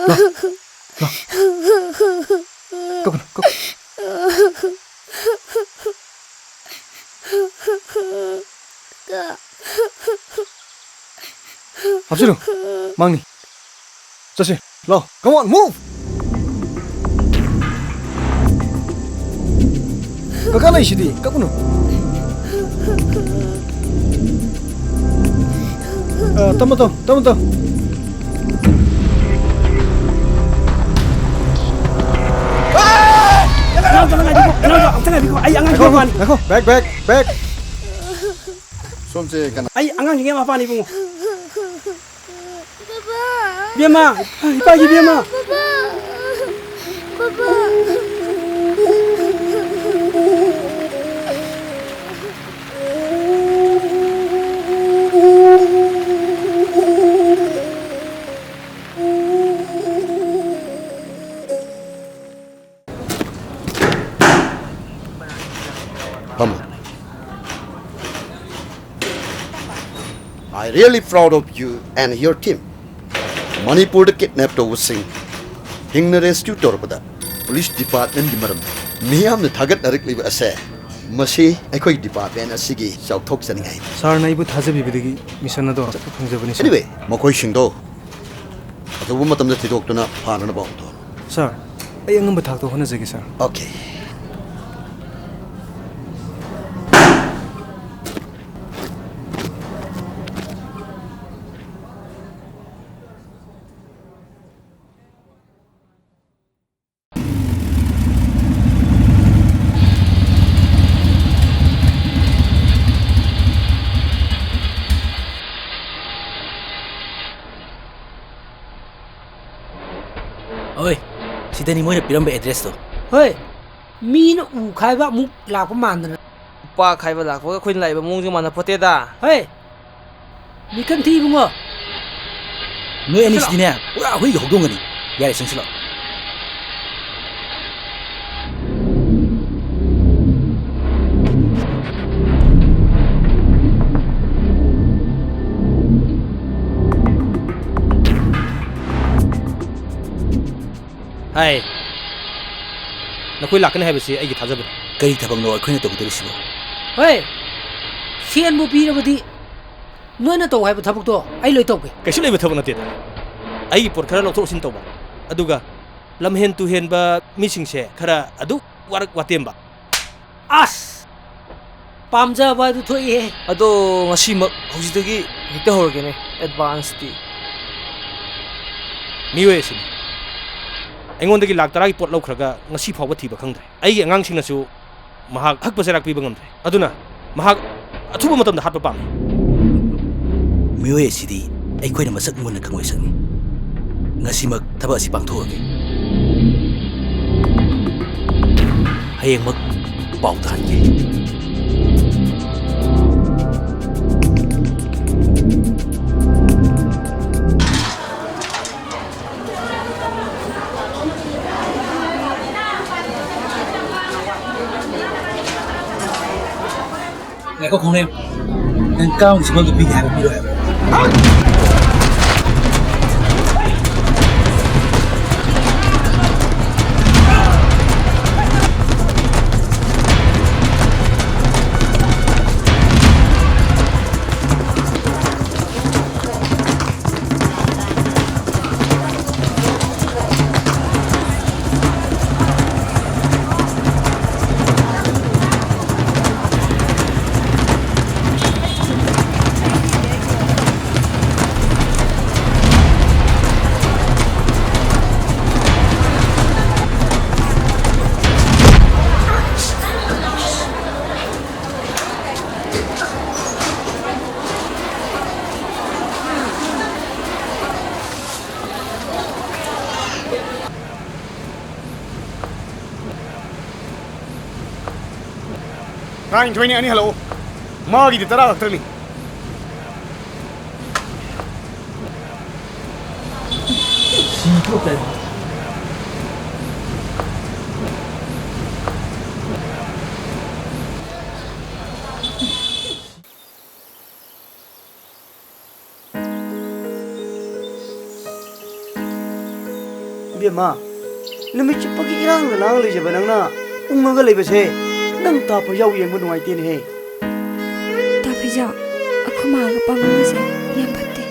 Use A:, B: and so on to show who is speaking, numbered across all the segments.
A: 너, 너. 거꾸로. 앞으로, 막니. 자식, 러, come on, move. Kakak ishi kak kuno. Tama to.
B: Jangan biko. Ay, angang juga apa nih?
A: Ako, back. Somse kana.
B: Ay, angang juga apa nih, bungo?
C: Papa.
B: Biar ma. Ay, pagi biar ma.
C: Papa.
D: Come on. I'm really proud of you and your team. Manipur kidnapped overseeing. Hingna rescue torbada. Police department di maram. Miyam na thagat narikli ba ase. Masi ekoi department asigi sauthok saningai.
A: Sir na ibu thaje bibidigi mission na do phangja bani.
D: Anyway, makoi singdo. Atu bu matam da thidok tuna phana na ba to.
A: Sir, ay angam bathak to hona jagi sir.
D: Okay.
E: Oi, sidani mo na pirambe address to.
B: Hey, mi na ukay ba muk lak pa man na.
F: Pa khai ba lak ko khoi lai ba mung jing man pote da.
B: Hey, mi kan thi bungo.
E: No any sidine, pura hui ho dong ni. Yare sing silo.
F: Hai. Na khoi lak kan hai ba si ai gi thaja ba.
E: Kari thabang no akhoi na to gudari sibo.
B: Hey, sian mo pi na badi. No na to hai ba thabuk to. Ai loi to ke.
F: Kaisu lai ba thok na te. Ai por khara lo thok sin to ba. Aduga lam hen tu hen ba mi sing se khara adu warak watem ba.
B: As. Pamja ba du thoi he.
F: Ado ngasi mak hojidagi hita horge ne advance ti. Miwe sin. Aingon lak tara ki pot lau khraga ngasi phawba thiba khangdre ai angang sing nasu mahak hak pasarak pi bangam dre aduna mahak athuba matam da hatpa pam
E: Miwe sidi ai khoi na masak mun na khangoi sang. Ngasimak thaba si pangtho age. Hayeng mak pau tan ge. Này có không em nâng cao thì mới được bị hại bị rồi.
A: Nine 20 ani hello. Magi di tara aktor ni.
C: ꯏꯕꯦꯝꯃ ꯅꯨꯃꯤꯠ ꯆꯨꯞꯄꯒꯤ ꯏꯔꯥꯡꯒ ꯂꯥꯡ ꯂꯩꯖꯕ ꯅꯪꯅ ꯎꯪꯉꯒ ꯂꯩꯕꯁꯦ ꯅꯪ ꯇꯥ ꯐꯩꯖꯥꯎ ꯌꯦꯡꯕ ꯅꯨꯡꯉꯥꯏꯇꯦꯅꯦꯍꯦ
G: ꯇꯥ ꯐꯩꯖꯥꯎ ꯑꯩꯈꯣꯏ ꯃꯥꯒ ꯄꯥꯡꯉꯝꯕꯁꯦ ꯌꯥꯝ ꯐꯠꯇꯦ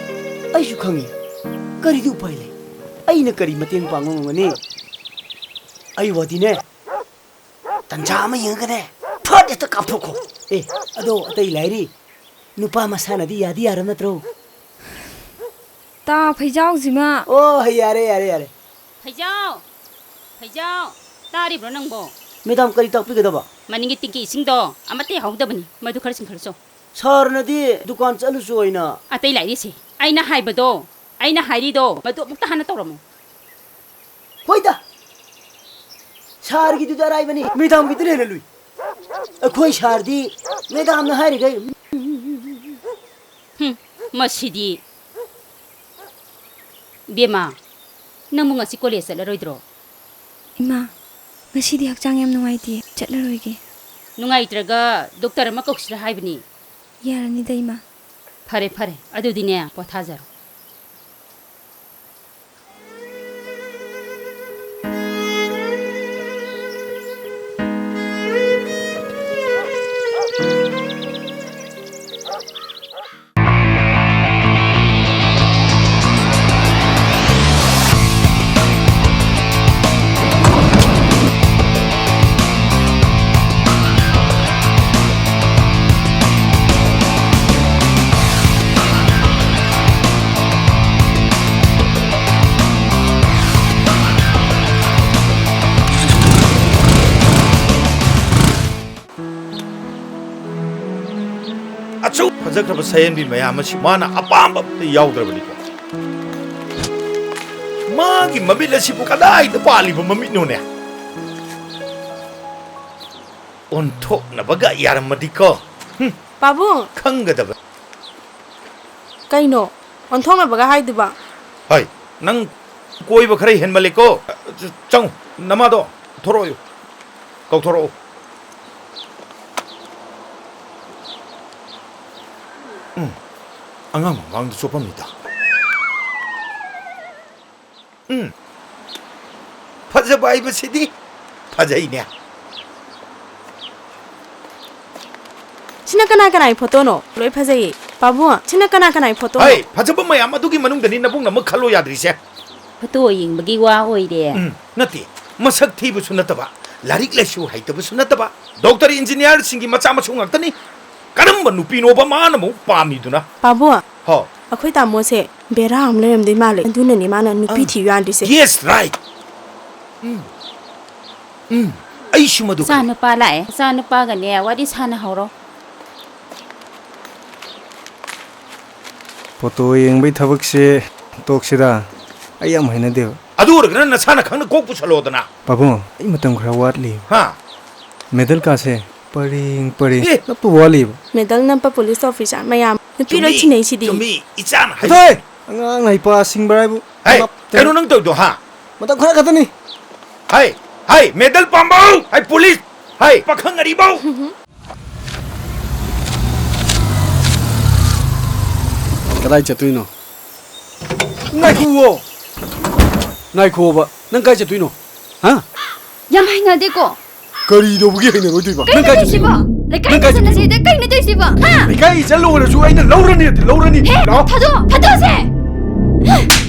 C: ꯑꯩꯁꯨ ꯈꯪꯉꯤ ꯀꯔꯤꯗꯤ ꯎꯄꯥꯏ ꯂꯩ ꯑꯩꯅ ꯀꯔꯤ ꯃꯇꯦꯡ ꯄꯥꯡꯕ ꯉꯝꯒꯅꯤ ꯑꯩ ꯋꯥꯗꯤꯅꯦ ꯇꯟꯖꯥ ꯑꯃ ꯌꯦꯡꯉꯒꯅꯦ ꯐꯠ ꯍꯦꯛꯇ ꯀꯥꯞꯊꯣꯛꯈꯣ ꯑꯗꯣ ꯑꯇꯩ ꯂꯥꯏꯔꯤ ꯅꯨꯄꯥ ꯃꯁꯥꯅꯗꯤ ꯌꯥꯗꯤ ꯌꯥꯔꯕ ꯅꯠꯇ꯭ꯔꯣ
G: ꯇꯥ ꯐꯩꯖꯥꯎꯁꯤꯃ
C: ꯑꯣ ꯌꯥꯔꯦ
H: ꯐꯩꯖꯥꯎ ꯐꯩꯖꯥꯎ ꯇꯥꯔꯤꯕ꯭ꯔꯣ ꯅꯪꯕꯣ
C: ꯃꯦꯗꯥꯝ ꯀꯔꯤ ꯇꯥꯛꯄꯤꯒꯗꯕ
H: ꯃꯅꯤꯡꯒꯤ ꯇꯤꯡꯀꯤ ꯏꯁꯤꯡꯗꯣ ꯑꯃꯠꯇ ꯌꯥꯍꯧꯗꯕꯅꯤ ꯃꯗꯨ ꯈꯔ ꯆꯤꯡꯈꯠꯂꯨꯆꯣ
C: ꯁꯥꯔꯅꯗꯤ ꯗꯨꯀꯥꯟ ꯆꯠꯂꯨꯁꯨ ꯑꯣꯏꯅ
H: ꯑꯇꯩ ꯂꯥꯏꯔꯤꯁꯦ ꯑꯩꯅ ꯍꯥꯏꯕꯗꯣ ꯑꯩꯅ ꯍꯥꯏꯔꯤꯗꯣ ꯃꯗꯨ ꯑꯃꯨꯛꯇ ꯍꯥꯟꯅ ꯇꯧꯔꯝꯃꯨ
C: ꯍꯣꯏꯗ ꯁꯥꯔꯒꯤꯗꯨꯗꯤ ꯑꯔꯥꯏꯕꯅꯤ ꯃꯦꯗꯥꯝꯒꯤꯗꯨꯅ ꯍꯦꯟꯅ ꯂꯨꯏ ꯑꯩꯈꯣꯏ ꯁꯥꯔꯗꯤ ꯃꯦꯗꯥꯝꯅ ꯍꯥꯏꯔꯤꯈꯩ
H: ꯃꯁꯤꯗꯤ ꯕꯦꯃꯥ ꯅꯪꯕꯨ ꯉꯁꯤ ꯀꯣꯂꯦꯖ ꯆꯠꯂꯔꯣꯏꯗ꯭ꯔꯣ
G: ꯏꯃꯥ ꯉꯁꯤꯗꯤ ꯍꯛꯆꯥꯡ ꯌꯥꯝ ꯅꯨꯡꯉꯥꯏꯇꯦ ꯆꯠꯂꯔꯣꯏꯒꯦ
H: ꯅꯨꯡꯉꯥꯏꯇ꯭ꯔꯒ ꯗꯣꯛꯇꯔ ꯑꯃ ꯀꯧꯁꯤꯔ ꯍꯥꯏꯕꯅꯤ
G: ꯌꯥꯔꯅꯤꯗ ꯏꯃꯥ
H: ꯐꯔꯦ ꯑꯗꯨꯗꯤꯅꯦ ꯄꯣꯊꯥꯖꯔꯣ
I: ꯑꯆꯧ ꯐꯖꯈ꯭ꯔꯕ ꯁꯌꯦꯟꯕꯤ ꯃꯌꯥꯝ ꯑꯁꯤ ꯃꯥꯅ ꯑꯄꯥꯝꯕ ꯑꯝꯇ ꯌꯥꯎꯗ꯭ꯔꯕꯅꯤꯀꯣ ꯃꯥꯒꯤ ꯃꯃꯤꯠ ꯑꯁꯤꯕꯨ ꯀꯗꯥꯏꯗ ꯄꯥꯜꯂꯤꯕ ꯃꯃꯤꯠꯅꯣꯅꯦ ꯑꯣꯟꯊꯣꯛꯅꯕꯒ ꯌꯥꯔꯝꯃꯗꯤꯀꯣ
J: ꯄꯥꯕꯨꯡ
I: ꯈꯪꯒꯗꯕ
J: ꯀꯩꯅꯣ ꯑꯣꯟꯊꯣꯛꯅꯕꯒ ꯍꯥꯏꯗꯨꯕ
I: ꯍꯣꯏ ꯅꯪ ꯀꯣꯏꯕ ꯈꯔ ꯍꯦꯟꯃꯜꯂꯦꯀꯣ ꯆꯪꯉꯨ ꯅꯃꯥꯗꯣ ꯊꯣꯔꯛꯑꯣ ꯀꯧꯊꯣꯔꯛꯑꯣ ꯑꯉꯥꯡ ꯃꯃꯥꯡꯗ ꯆꯣꯞꯄꯝꯃꯤꯗ ꯐꯖꯕ ꯍꯥꯏꯕꯁꯤꯗꯤ ꯐꯖꯩꯅꯦ
J: ꯁꯤꯅ ꯀꯅꯥꯒꯤ ꯐꯣꯇꯣꯅꯣ ꯂꯣꯏ ꯐꯖꯩꯌꯦ ꯄꯥꯕꯨꯡ ꯁꯤꯅ ꯀꯅꯥꯒꯤ ꯐꯣꯇꯣꯅꯣ
I: ꯍꯣꯏ ꯐꯖꯕ ꯃꯌꯥꯝ ꯑꯗꯨꯒꯤ ꯃꯅꯨꯡꯗꯅꯤ ꯅꯕꯨꯡ ꯑꯃ ꯈꯜꯂꯣ ꯌꯥꯗ꯭ꯔꯤꯁꯦ
H: ꯐꯣꯇꯣ ꯌꯦꯡꯕꯒꯤ ꯋꯥ ꯑꯣꯏꯔꯦ
I: ꯅꯠꯇꯦ ꯃꯁꯛ ꯊꯤꯕꯁꯨ ꯅꯠꯇꯕ ꯂꯥꯏꯔꯤꯛ ꯂꯥꯏꯁꯨ ꯍꯩꯇꯕꯁꯨ ꯅꯠꯇꯕ ꯗꯣꯛꯇꯔ ꯏꯟꯖꯤꯅꯤꯌꯥꯔꯁꯤꯡꯒꯤ ꯃꯆꯥ ꯃꯁꯨ ꯉꯥꯛꯇꯅꯤ ꯀꯔꯝꯕ ꯅꯨꯄꯤꯅꯣꯕ ꯃꯥꯅ ꯑꯃꯨꯛ ꯄꯥꯝꯃꯤꯗꯨꯅ
J: ꯄꯥꯕꯨꯡ
I: ꯍꯣ
J: ꯑꯩꯈꯣꯏ ꯇꯥꯃꯣꯁꯦ ꯕꯦꯔꯥ ꯑꯃ ꯂꯩꯔꯝꯗꯣꯏ ꯃꯥꯜꯂꯦ ꯑꯗꯨꯅꯅꯦ ꯃꯥꯅ ꯅꯨꯄꯤ ꯊꯤꯌꯨ ꯌꯥꯗ꯭ꯔꯤꯁꯦ
I: ꯌꯦꯁ ꯔꯥꯏꯠ ꯑꯩꯁꯨ ꯃꯗꯨ
H: ꯏꯆꯥ ꯅꯨꯄꯥ ꯂꯥꯛꯑꯦ ꯏꯆꯥ ꯅꯨꯄꯥꯒꯅꯦ ꯋꯥꯔꯤ ꯁꯥꯟꯅꯍꯧꯔꯣ
A: ꯐꯣꯇꯣ ꯌꯦꯡꯕꯩ ꯊꯕꯛꯁꯦ ꯇꯣꯛꯁꯤꯗ ꯑꯩ ꯌꯥꯝ ꯍꯩꯅꯗꯦꯕ
I: ꯑꯗꯨ ꯑꯣꯏꯔꯒꯅ ꯅꯁꯥꯅ ꯈꯪꯅ ꯀꯣꯛ ꯄꯨꯁꯜꯂꯣꯗꯅ
A: ꯄꯥꯕꯨꯡ ꯑꯩ ꯃꯇꯝ ꯈꯔ ꯋꯥꯠꯂꯤ
I: ꯍꯥ
A: ꯃꯦꯗꯜ ꯀꯥꯁꯦ ꯄꯔꯦꯡ ꯅꯞꯄ ꯋꯥꯠꯂꯤꯕ
J: ꯃꯦꯗꯜ ꯅꯝꯄ ꯄꯨꯂꯤꯁ ꯑꯣꯐꯤꯁꯥꯔ ꯃꯌꯥꯝ ꯅꯨꯄꯤ ꯂꯣꯏ ꯊꯤꯅꯩꯁꯤꯗꯤ
I: ꯆꯨꯝꯃꯤ ꯏꯆꯥꯅ ꯍꯥꯏ
A: ꯍꯣꯏ ꯑꯉꯥꯡ ꯍꯩꯄꯥ ꯁꯤꯡꯕ ꯍꯥꯏꯕꯨ
I: ꯀꯩꯅꯣ ꯅꯪ ꯇꯧꯗꯣ ꯍꯥ
A: ꯃꯇꯝ ꯈꯔ ꯈꯛꯇꯅꯤ
I: ꯍꯥꯏ ꯃꯦꯗꯜ ꯄꯥꯝꯕꯧ ꯍꯥꯏ ꯄꯨꯂꯤꯁ ꯍꯥꯏ ꯄꯥꯈꯪ ꯑꯔꯤꯕꯧ
C: ꯀꯗꯥꯏ ꯆꯠꯇꯣꯏꯅꯣ ꯉꯥꯏꯈꯣꯕ ꯅꯪ ꯀꯥꯏ ꯆꯠꯇꯣꯏꯅꯣ ꯍꯥ
G: ꯌꯥꯝ ꯍꯩꯅꯗꯦꯀꯣ
C: ꯀꯔꯤꯗꯧꯕꯒꯤ ꯍꯩꯅꯔꯣꯏꯗꯣꯏꯕ ꯅꯪ ꯀꯥꯏ
G: ꯇꯧꯏꯁꯤꯕꯣ ꯂꯩꯀꯥꯏ ꯃꯆꯟꯅꯁꯤꯗ ꯀꯩꯅꯣ ꯇꯧꯏꯁꯤꯕꯣ ꯍꯥ
C: ꯂꯩꯀꯥꯏ ꯆꯠꯂꯨꯔꯁꯨ ꯑꯩꯅ ꯂꯧꯔꯅꯤ ꯂꯥꯛꯑꯣ
G: ꯊꯥꯗꯣꯛꯑꯁꯦ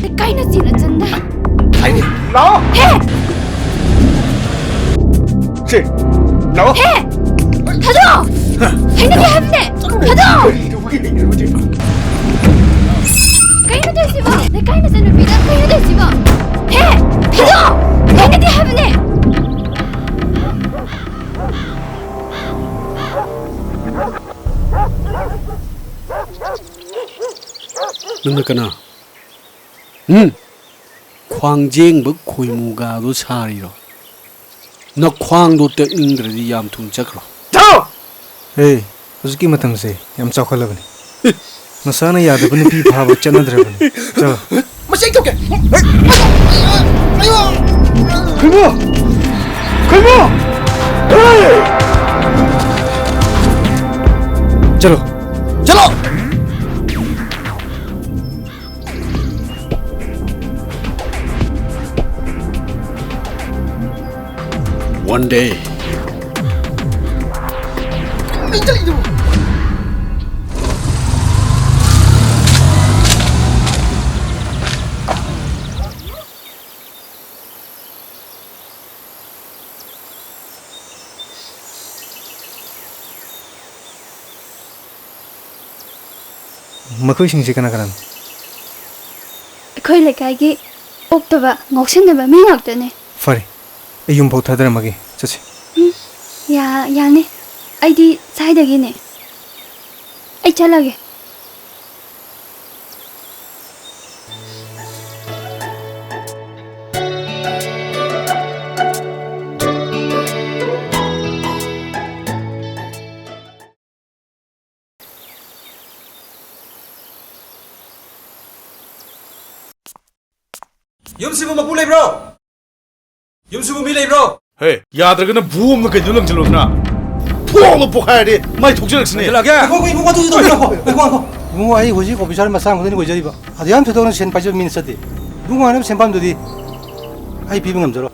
G: ꯂꯩꯀꯥꯏꯅ ꯆꯤꯅ ꯆꯟꯗ
C: ꯂꯥꯛꯑꯣ
G: ꯍꯦ
C: ꯁꯦ ꯂꯥꯛꯑꯣ
G: ꯍꯦ ꯊꯥꯗꯣꯛ ꯍꯩꯅꯗꯦ ꯍꯥꯏꯕꯅꯦ ꯊꯥꯗꯣꯛ
C: ꯀꯔꯤꯗꯧꯕꯒꯤ ꯍꯩꯅꯔꯣꯏꯗꯣꯏꯕ
G: ꯀꯩꯅꯣ ꯇꯧꯏꯁꯤꯕꯣ ꯂꯩꯀꯥꯏ ꯃꯆꯟꯅꯨꯄꯤꯗ ꯀꯩꯅꯣ ꯇꯧꯏꯁꯤꯕꯣ ꯍꯦ ꯊꯥꯗꯣꯛ ꯍꯩꯅꯗꯦ ꯍꯥꯏꯕꯅꯦ
C: ꯅꯪꯅ ꯀꯅꯥ ꯈ꯭ꯋꯥꯡꯖꯦꯡꯕ ꯈꯣꯏꯃꯨꯒꯥꯗꯣ ꯁꯥꯔꯤꯔꯣ ꯅꯈ꯭ꯋꯥꯡꯗꯣ ꯇꯦꯛꯅꯤꯡꯗ꯭ꯔꯗꯤ ꯌꯥꯝ ꯊꯨꯅ ꯆꯠꯈ꯭ꯔꯣ
A: ꯍꯦ ꯍꯧꯖꯤꯛꯀꯤ ꯃꯇꯝꯁꯦ ꯌꯥꯝ ꯆꯥꯎꯈꯠꯂꯕꯅꯤ ꯃꯁꯥꯅ ꯌꯥꯗꯕ ꯅꯨꯄꯤ ꯐꯥꯕ ꯆꯠꯅꯗ꯭ꯔꯕꯅꯤ ꯆꯠꯂꯣ
C: ꯃꯁꯤ ꯇꯧꯒꯦ ꯈꯣꯏꯃꯨ
A: चलो
C: चलो
K: One day,
A: ꯃꯈꯣꯏꯁꯤꯡꯁꯦ ꯀꯅꯥ ꯀꯅꯥꯅꯣ?
G: ꯑꯩꯈꯣꯏ ꯂꯩꯀꯥꯏꯒꯤ ꯑꯣꯛꯇꯕ ꯉꯥꯎꯁꯤꯟꯅꯕ ꯃꯤ ꯉꯥꯛꯇꯅꯦ.
A: ꯐꯔꯦ, ꯑꯩ ꯌꯨꯝꯐꯥꯎ ꯊꯥꯗꯔꯝꯃꯒꯦ, ꯆꯠꯁꯤ.
G: ꯌꯥꯅꯤ. ꯑꯩꯗꯤ ꯁ꯭ꯋꯥꯏꯗꯒꯤꯅꯦ. ꯑꯩ ꯆꯠꯂꯒꯦ.
F: ꯌꯨꯝꯁꯤꯕꯨ ꯃꯄꯨ ꯂꯩꯕ꯭ꯔꯣ? ꯌꯨꯝꯁꯤꯕꯨ ꯃꯤ ꯂꯩꯕ꯭ꯔꯣ?
I: Hey, ꯌꯥꯗ꯭ꯔꯒꯅ ꯚꯨ ꯑꯃꯅ ꯀꯩꯅꯣ ꯂꯪꯁꯤꯜꯂꯣꯗꯅ. ꯊꯣꯡꯅ ꯄꯣꯈꯥꯏꯔꯗꯤ ꯃꯥꯏ ꯊꯣꯛꯆꯔꯛꯁꯤꯅꯦ.
A: 이봉호 아이 호지 오피셜 마상 거더니 고저리바. 아디안 표도는 센 빠져 민서디. 이봉호 아는 센밤도디. 아이 비빙 감저로.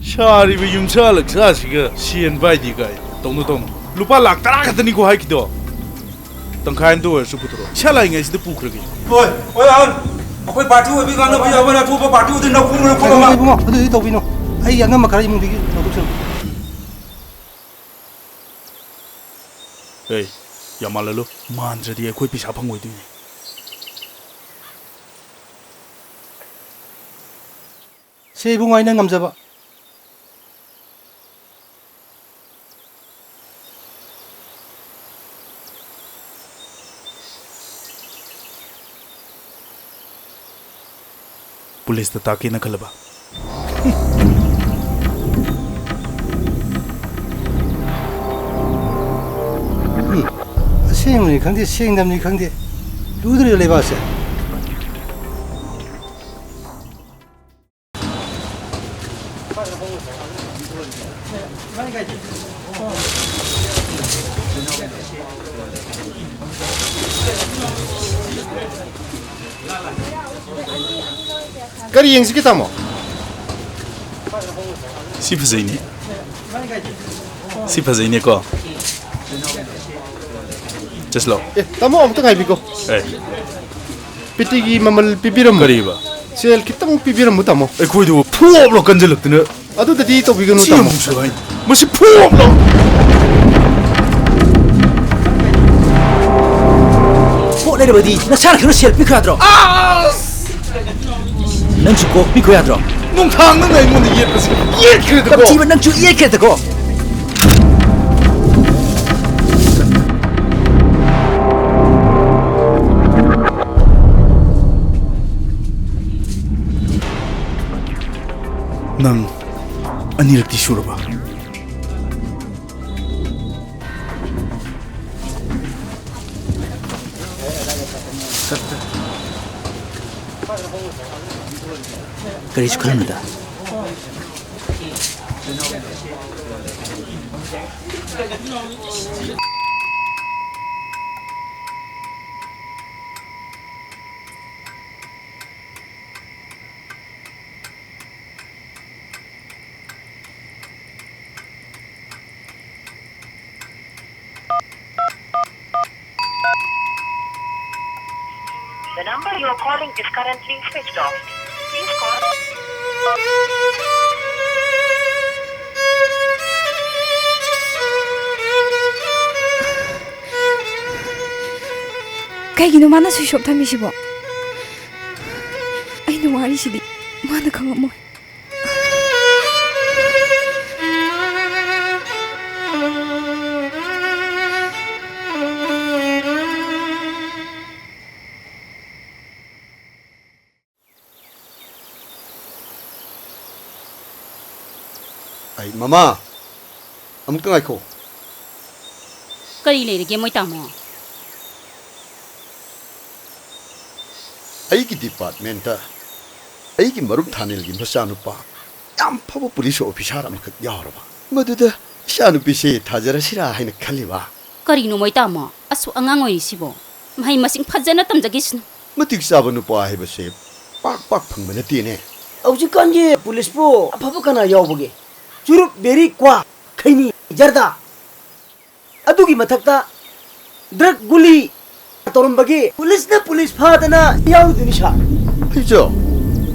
I: 샤리브 윰차럭 자시가 시엔 바이디가 동노동. 루파 락 따라 갔더니 고 하이키도. ꯇꯪꯈꯥꯏꯗ ꯑꯣꯏꯔꯁꯨ ꯄꯨꯊꯣꯔꯛꯑꯣ ꯏꯁꯥ ꯂꯥꯛꯏꯉꯩꯁꯤꯗ ꯄꯨꯈ꯭ꯔꯒꯦ
F: ꯍꯣꯏ ꯑꯩꯈꯣꯏ ꯄꯥꯔꯇꯤ ꯑꯣꯏꯕꯤ ꯀꯥꯟꯅꯕ ꯌꯥꯎꯕꯅ ꯑꯇꯣꯞꯄ ꯄꯥꯔꯇꯤ ꯑꯣꯏꯗꯅ ꯈꯣꯡ
A: 이봉호 어디 떠비노. 아이 양감 마카라 이몽디기 너도처럼.
I: 에이 야말랄로 만드라디 ꯑꯩꯈꯣꯏ ꯄꯩꯁꯥ ꯐꯪꯉꯣꯏꯗꯣꯏꯅꯤ
A: 세 이봉호 아이는 감자바.
I: पुलिस ताकि न खलबा
A: 시행문이 강대 시행담이 강대 누구들이 레바세.
D: Kari yang sikit mo?
I: Si fazini. Si fazini ko. Just lo.
D: Tamo am tengah biko. Pitigi mamal pipiram.
I: Kariba.
D: Sel kita mo pipiram mo tamo.
I: Koi do puop lo kanjelak tene.
D: Adu tadi to bigan mo tamo.
I: Masi puop lo.
E: Pok le badi na sar kero sel pikadro. Nang chuko pikadro.
I: Nung thang nang ngai mon yet kasi. Yet kre
E: ko. Ti nang chu yet kre ko.
I: Nang anirak ti suraba.
E: Karisu kalmada.
L: The number you are calling is currently switched off. Please call.
G: ꯀꯩꯒꯤꯅꯣ ꯃꯥꯅ switch of ꯊꯝꯃꯤꯁꯤꯕꯣ? ꯑꯩꯅ ꯋꯥꯔꯤꯁꯤꯗꯤ ꯃꯥꯅ ꯈꯪꯉꯝꯃꯣꯏ.
D: Ay mama. Am tengah ko.
H: Kari leirege moi tamo.
D: ꯑꯩꯒꯤ department ꯑꯩꯒꯤ ꯃꯔꯨꯞ ꯊꯥꯅꯦꯜꯒꯤ ꯃꯆꯥꯅꯨꯄꯥ ꯌꯥꯝ ꯐꯕ ꯄꯨꯂꯤꯁ ꯑꯣꯐꯤꯁꯥꯔ ꯑꯃꯈꯛ ꯌꯥꯎꯔꯕ ꯃꯗꯨꯗ ꯏꯆꯥꯅꯨꯄꯤꯁꯦ ꯊꯥꯖꯔꯁꯤꯔꯥ ꯍꯥꯏꯅ ꯈꯜꯂꯤꯕ
H: ꯀꯔꯤꯅꯣ ꯃꯣꯏ ꯇꯥꯃꯣ ꯑꯁꯨ ꯑꯉꯥꯡ ꯑꯣꯏꯔꯤꯁꯤꯕꯣ ꯃꯍꯩ ꯃꯁꯤꯡ ꯐꯖꯅ ꯇꯝꯖꯒꯤꯁꯅꯨ
D: ꯃꯇꯤꯛ ꯆꯥꯕ ꯅꯨꯄꯥ ꯍꯥꯏꯕꯁꯦ ꯄꯥꯛ ꯄꯥꯛ ꯐꯪꯕ ꯅꯠꯇꯦꯅꯦ
C: Aujikanji police po apa kana yawbage. Churup beri kwa khaini jarda. Adugi mathakta drug guli torambage police na police phadana yawduni sha.
D: Hijo,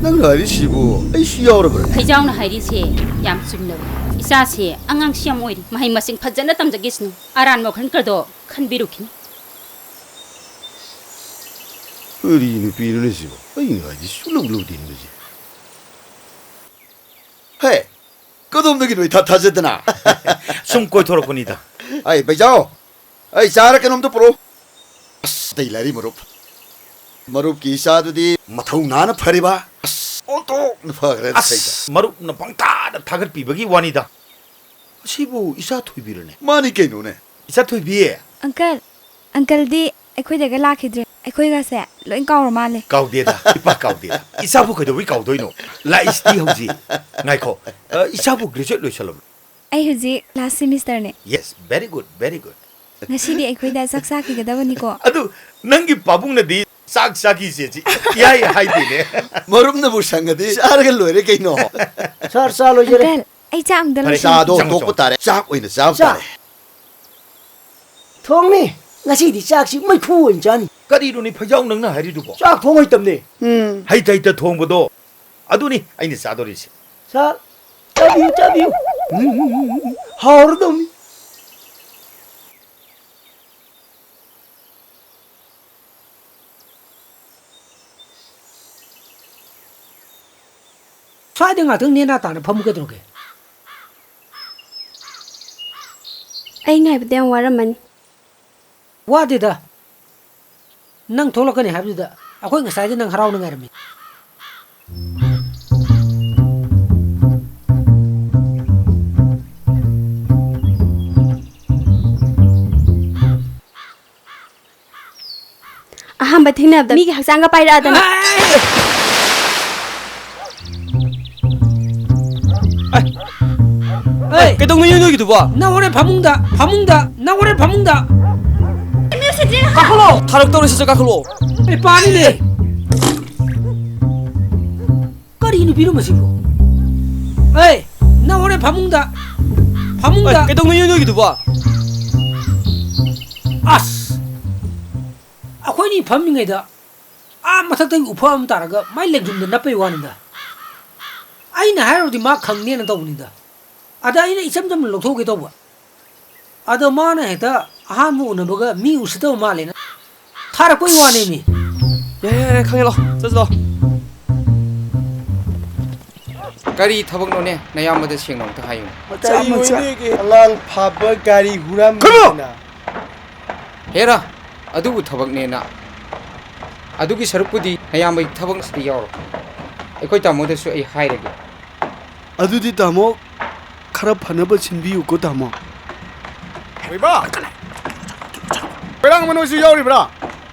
D: nang lari sibu, ai siyawra bre.
H: ꯐꯩꯖꯥꯎꯅ ꯍꯥꯏꯔꯤꯁꯦ ꯌꯥꯝ ꯆꯨꯝꯂꯕ ꯏꯆꯥꯁꯦ ꯑꯉꯥꯡꯁꯤ ꯌꯥꯝ ꯑꯣꯏꯔꯤ ꯃꯍꯩ ꯃꯁꯤꯡ ꯐꯖꯅ ꯇꯝꯖꯒꯤꯁꯅꯨ ꯑꯔꯥꯟꯕ ꯋꯥꯈꯜ ꯀꯗꯣ ꯈꯟꯕꯤꯔꯨꯈꯤꯅꯤ
D: Uri nupirune sibu, ai ngai sululu din beji. Hey, kodom dagi noi thathajedna.
K: Sum koi thorakpanida.
D: Ai bajao. Ai chara kanom to pro. As dai lari marup. Marup ki sadudi mathau nana phariba. As onto phagre
K: As marup na pangta da thagat pibagi wanida. Sibu isa thoibirane.
D: Mani kaino ne.
K: Isa thoibiye.
G: Uncle di ꯑꯩꯈꯣꯏ ꯗꯒ ꯂꯥꯛꯈꯤꯗ꯭ꯔꯦ ꯑꯩꯈꯣꯏꯒꯁꯦ ꯂꯣꯏ ꯀꯥꯎꯔ ꯃꯥꯜꯂꯦ
K: Kaudeda, ipa kaudeda. Isabu kaidowi kaudoino. La isti hauji. Ngaiko. Isabu graduate loisalam.
G: ꯑꯩ ꯍꯧꯖꯤꯛ ꯂꯥꯁ ꯁꯦꯃꯤꯁꯇꯔꯅꯦ
K: Yes, very good, very good.
G: ꯉꯁꯤꯗꯤ ꯑꯩꯈꯣꯏꯗ ꯆꯥꯛ ꯆꯥꯈꯤꯒꯗꯕꯅꯤꯀꯣ
K: Adu nangi pabung na di sak saki seji. Yai haidine.
D: Marup na busangadi chara ga loire kaino.
C: Sar salo jere.
G: Uncle ꯑꯩ ꯆꯥꯛ ꯑꯝꯇ
D: Sa do
G: ꯂꯣꯏꯁꯤꯟ
D: to putare. Chak oina chap tare.
C: Thongni ngasi di chak si mai khu oin chani.
K: Kari do ni phajau nang na hari du bo.
C: Chak thong oi tamne.
K: Hai tai ta thong bodo. Adu ni aini sadori se.
C: Sa chabiu. Haur dom.
B: Swaide nga thung nena ta na phamu ke droge.
J: ꯑꯩ ꯉꯥꯏꯕꯗ ꯌꯥꯝ ꯋꯥꯔꯝꯃꯅꯤ
B: Wadida. Nang tholakani habida. Akoi ngasai nang harau na ngarmi.
J: ꯑꯍꯥꯟꯕ ꯊꯦꯡꯅꯕꯗ ꯃꯤꯒꯤ ꯍꯛꯆꯥꯡꯒ ꯄꯥꯏꯔꯛꯑꯗꯅ
B: Hey,
F: ꯀꯩꯗꯧꯉꯩ ꯅꯣꯏꯒꯤꯗꯨꯕꯣ
B: na ore phamungda, na ore phamungda.
F: ꯀꯥꯈꯠꯂꯣ ꯊꯥꯔꯛꯇꯧꯔꯦ ꯁꯠ ꯀꯥꯈꯠꯂꯣ
B: Ei pani le. Kari ni biru masibo. Hey, na ore phamungda.
F: ꯀꯩꯗꯧꯉꯩ ꯅꯣꯏꯒꯤꯗꯨꯕꯣ
B: As. Akoi ni phamningaida. Mathaktai ufa am taraga mai legjum da napai wanida. Aina hairodi ma khangne na tawnida. Ada ina isam jam lokhoge tawba. Ada mana heta ahamu unabaga mi usitaw malena. Thara koi wane mi.
F: 예, 칸gel로 쩌쩌
M: Kari thabak no ne nayamada sengnom ta hayu
C: Macha alang phaba gari huram na.
M: hera adu thabak ne na adu gi sarupudi nayamai thabak sti yaw ekoi tamo de su ai hairage
C: Adudi tamo khara phanaba chinbiu ko tamo.
N: Riba. Perang manu su yaw ribra.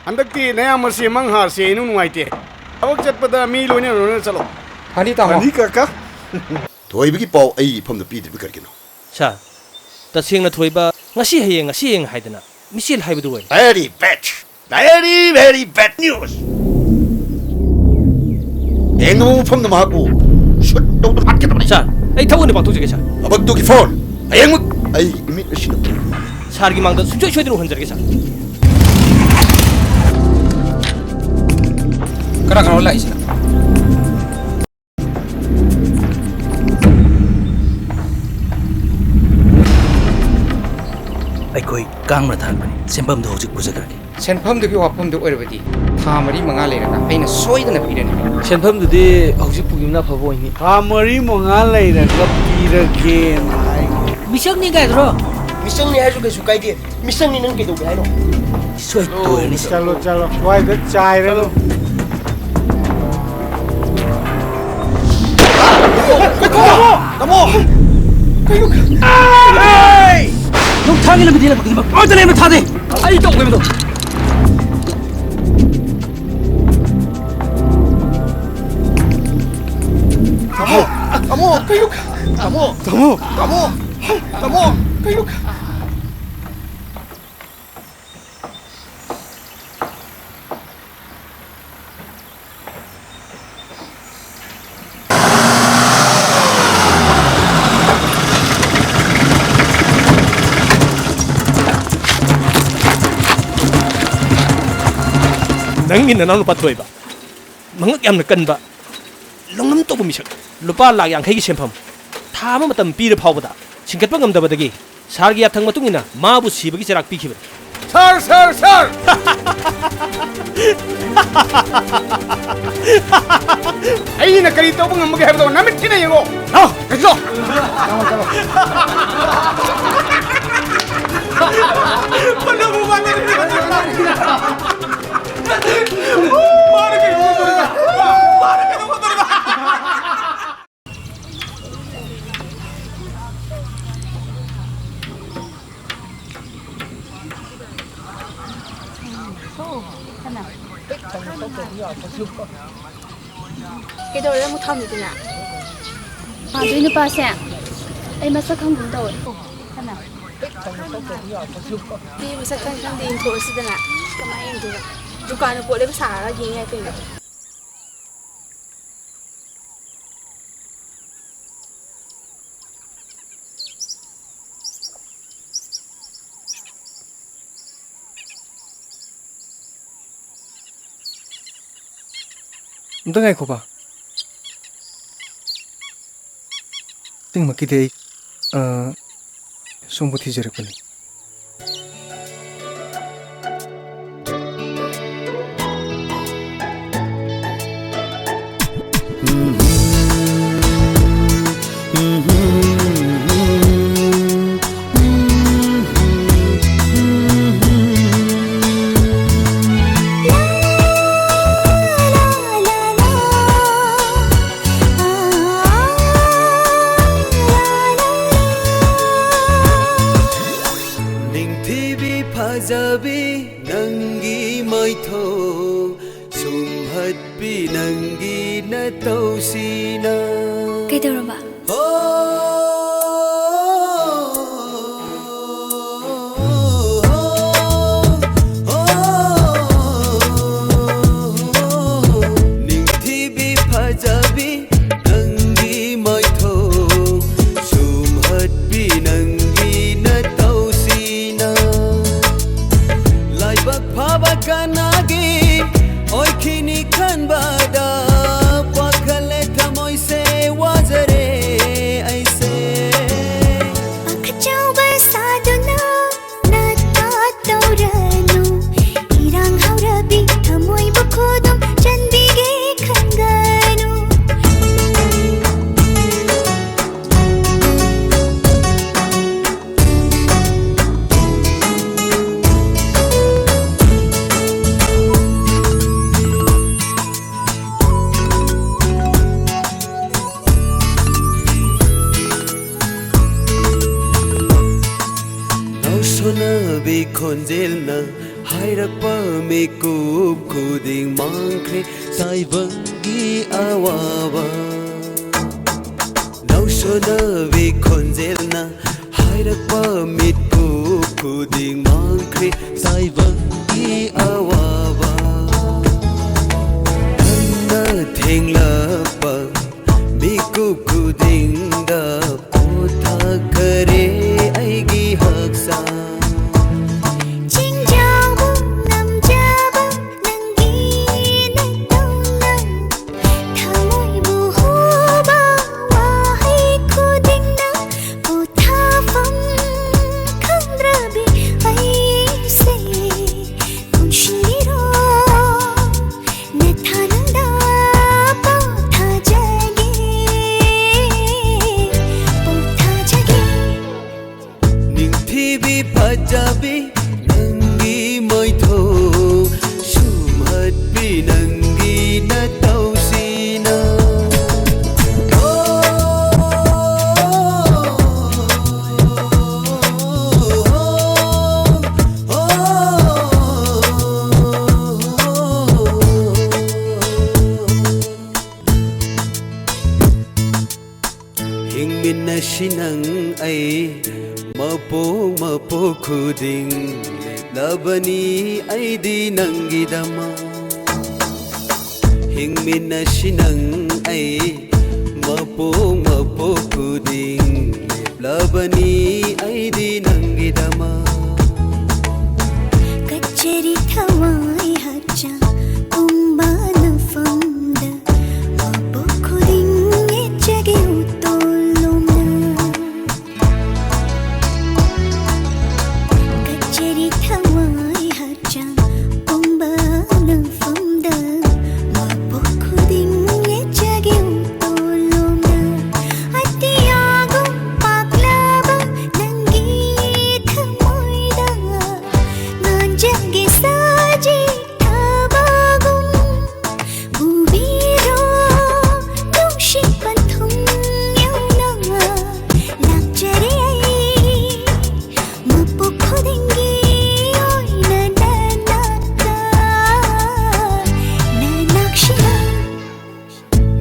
N: Andakti nayam si manghar se inu nuaite. Awak chatpada mi loine rona chalo.
M: Hani tamo
C: Ani kaka.
D: Thoibagi pau ai pham da pi de karkino.
F: 자 तसेंगना थोइबा ngasi hayeng haidana misil haibudu wai
K: Very bad. Very bad news.
D: Engno pham da mahaku. Shut do da mat ke da.
F: 자 에이 타고니 바토지게 자
D: Abak do ki phone. Ayeng mak ai imi ashina.
F: 사르기 망다 숨조 쇼디로 혼자게 자
M: kara kara la isna
E: ꯑꯩꯈꯣꯏ ꯀꯥꯡꯅ ꯊꯥꯟꯕꯅꯤ ꯁꯦꯟꯐꯝꯗꯣ ꯍꯧꯖꯤꯛ ꯄꯨꯖꯈ꯭ꯔꯒꯦ
M: senphamdagi waphamdu oirabadi tha mari manga leiraga aina soidana pirani
F: ꯁꯦꯟꯐꯝꯗꯨꯗꯤ ꯍꯧꯖꯤꯛ ꯄꯨꯒꯤꯝꯅ ꯐꯕ ꯑꯣꯏꯅꯤ
C: Hamari monga leiraga pirage nai.
B: Misang ni gaidro.
C: Misang ni haiju kesu kaide. Misang ni nang kedo gaino.
E: Soy ꯇꯣꯏꯔꯅꯤ
C: Chalo. Wai ga chai ra lo.
B: Nung thang ila bidila magdima. Order le mathade. Ai to gwe do.
N: Tamo. Kayo.
F: नंगी ननाव नुपा थोइबा मंगक यामना कनबा लंगम तोब मिसक लुपा लाख यांखैगी सेमफम था अमा मतम पीर फावबदा सिंगतपा ngमदबदगी Sargi याथंग मतुंगिना माबु सिबगी चराक पिखिबन
N: sir sir sir अईना करी तौब ngमगे हाबदो नमित थिना यंगो आओ कजो चलो पन्नबु बांगे मार के
G: Kailangan mo tama din na. Doon na pa siya. Ay masakang gundo. Ano? Di masakang kang din to sa dana. Kamain din. Dukaan po le pasara ging ay kayo.
A: Untung ay ko pa. Ting makide sumbuti jere ko ni.
G: Kailangan ba?
O: Konjelna hairapa me kup kuding mangkre saibangi awawa nausona ve konjelna hairapa me kup kuding mangkre saibangi awawa anna thengla pa me kup kuding da potha kare aigi haksa Shinang ay mapo kuding labani ay di nanggidama hingmin na shinang ay mapo kuding labani ay di nanggidama
P: kacheri thawai hacha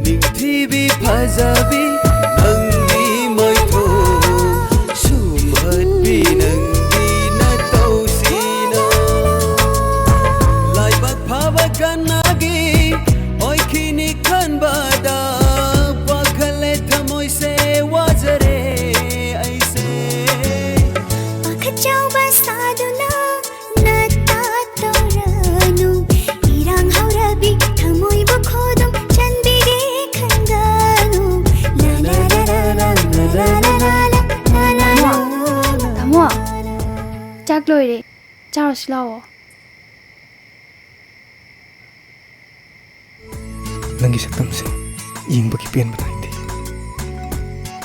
O: ꯅꯤꯡꯊꯤꯕꯤ ꯐꯖꯕꯤ ꯅꯪꯒꯤ ꯃꯥꯏꯊꯣꯡ ꯁꯨꯝꯍꯠꯄꯤ ꯅꯪꯒꯤ ꯅꯇꯧꯁꯤꯅ ꯂꯥꯏꯕꯛ ꯐꯕ ꯀꯅꯥꯒꯤ ꯑꯣꯏꯈꯤꯅꯤ ꯈꯟꯕꯗ ꯄꯥꯈꯠꯂꯦ ꯊꯃꯣꯏꯁꯦ ꯋꯥꯖꯔꯦ ꯑꯩꯁꯦ
P: ꯄꯥꯈꯠꯆꯥꯎꯕ ꯁꯥꯗꯨꯅ ꯅꯠꯇ ꯇꯧꯔꯅꯨ ꯏꯔꯥꯡ ꯍꯧꯔꯕꯤ ꯊꯃꯣꯏꯕꯨ ꯈꯣꯗꯨꯝ ꯆꯟꯕꯤꯒꯦ ꯈꯟꯒꯅꯨ ला ला ला ला ला ला ला ला ला
G: Tamo, chak loire, charos lao.
A: Nanggi saktamse yingbagi penba naite.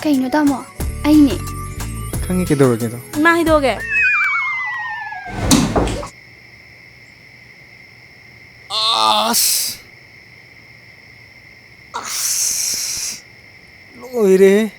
G: Kaino tamo, ai ne.
A: Khangi kedorage do.
J: Mahi doge.
A: Loire.